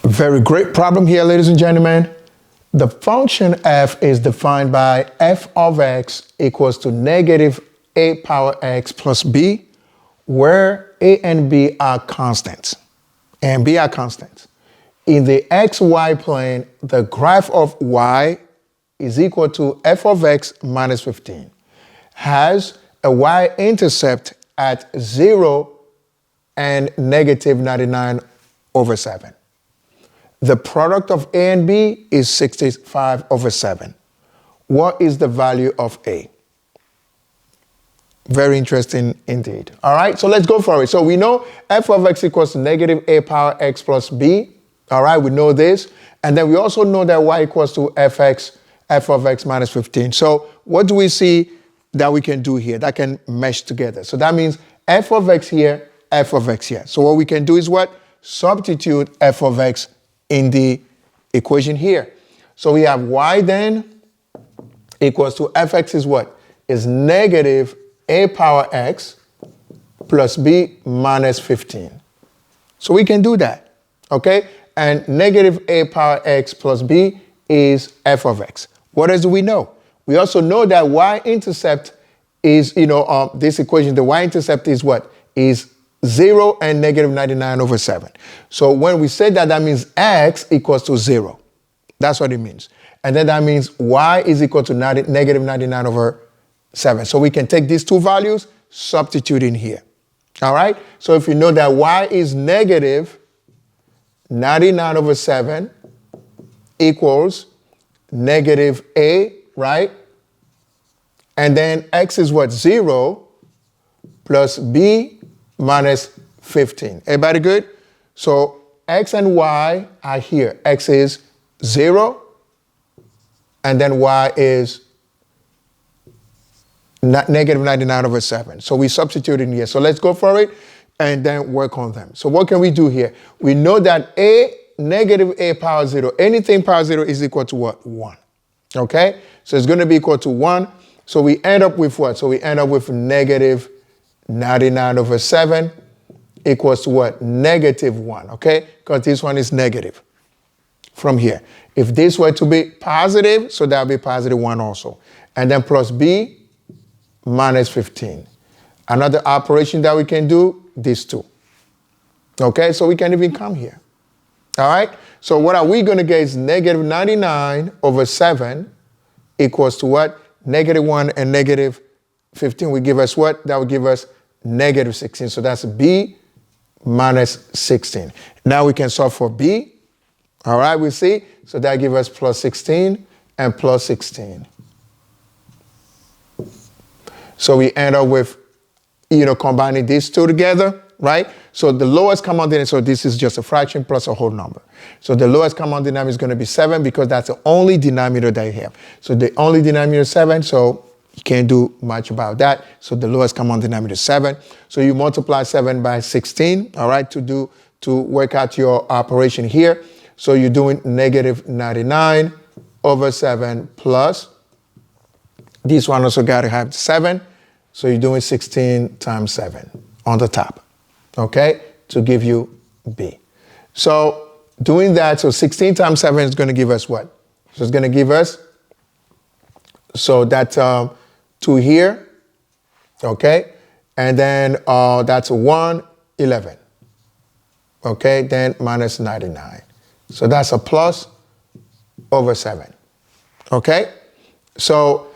Very great problem here, ladies and gentlemen. The function f is defined by f of x equals to negative a power x plus b, where a and b are constants. A and b are constants. In the xy plane, the graph of y is equal to f of x minus 15, has a y-intercept at 0 and negative 99 over 7. The product of a and b is 65 over 7. What is the value of a? Very interesting indeed. All right, so let's go for it. So we know f of x equals to negative a power x plus b. All right, we know this. And then we also know that y equals to f of x minus 15. So what do we see that we can do here that can mesh together? So that means f of x here, f of x here. So what we can do is what? Substitute f of x in the equation here. So we have y then equals to fx is what? Is negative a power x plus b minus 15. So we can do that, okay? And negative a power x plus b is f of x. What else do we know? We also know that y-intercept is, this equation, the y-intercept is what? Is 0 and negative 99 over 7. So when we say that, that means x equals to 0. That's what it means. And then that means y is equal to negative 99 over 7. So we can take these two values, substitute in here. All right? So if you know that y is negative 99 over 7 equals negative a, right? And then x is what? 0 plus b minus 15. Everybody good? So x and y are here. X is 0, and then y is negative 99 over 7. So we substitute in here. So let's go for it and then work on them. So what can we do here? We know that negative a power 0, anything power 0 is equal to what? 1. Okay? So it's going to be equal to 1. So we end up with what? So we end up with negative 99 over 7 equals to what? Negative 1, okay? Because this one is negative from here. If this were to be positive, so that would be positive 1 also. And then plus b minus 15. Another operation that we can do, these two. Okay, so we can even come here. All right? So what are we going to get is negative 99 over 7 equals to what? Negative 1 and negative 15 will give us what? That will give us negative 16. So that's b minus 16. Now we can solve for b. All right, we see. So that gives us plus 16 and plus 16. So we end up with, combining these two together, right? So the lowest common denominator, so this is just a fraction plus a whole number. So the lowest common denominator is going to be 7 because that's the only denominator that you have. So the only denominator is 7, so you can't do much about that. So the lowest common denominator is 7. So you multiply 7 by 16, all right, to work out your operation here. So you're doing negative 99 over 7 plus, this one also got to have 7. So you're doing 16 times 7 on the top, okay, to give you b. So doing that, so 16 times 7 is going to give us what? So it's going to give us, so that's 2 here, okay, and then that's 111, okay, then minus 99. So that's a plus over 7, okay? So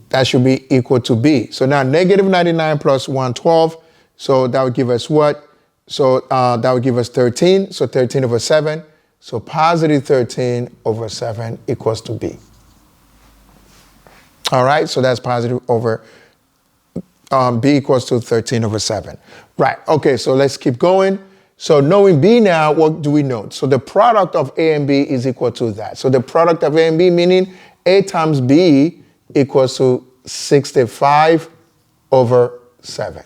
that should be equal to b. So now negative 99 plus 112, so that would give us what? So that would give us 13, so 13 over 7. So positive 13 over 7 equals to b. All right, so that's positive over, b equals to 13 over 7. Right, okay, so let's keep going. So knowing b now, what do we know? So the product of a and b is equal to that. So the product of a and b, meaning a times b equals to 65 over 7.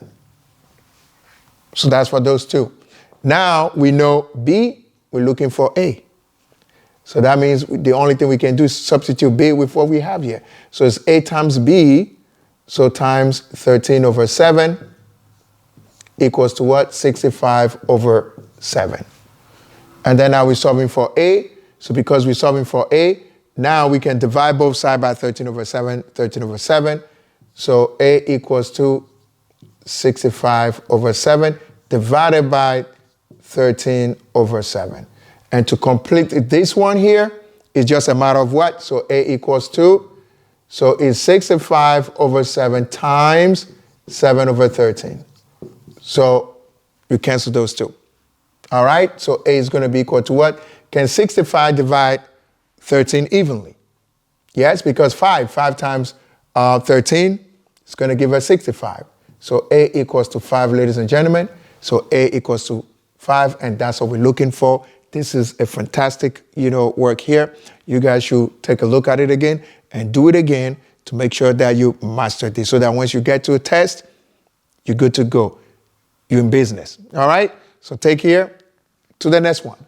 So that's for those two. Now we know b, we're looking for a. So that means the only thing we can do is substitute b with what we have here. So it's a times b, so times 13 over 7 equals to what? 65 over 7. And then now we're solving for A. So because we're solving for A, now we can divide both sides by 13 over 7, 13 over 7. So A equals to 65 over 7 divided by 13 over 7. And to complete this one here, it's just a matter of what? So A equals 2. So it's 65 over 7 times 7 over 13. So you cancel those two. All right? So A is going to be equal to what? Can 65 divide 13 evenly? Yes, because 5 times 13 is going to give us 65. So A equals to 5, ladies and gentlemen. So A equals to 5, and that's what we're looking for. This is a fantastic, work here. You guys should take a look at it again and do it again to make sure that you master this so that once you get to a test, you're good to go. You're in business. All right? So take care. To the next one.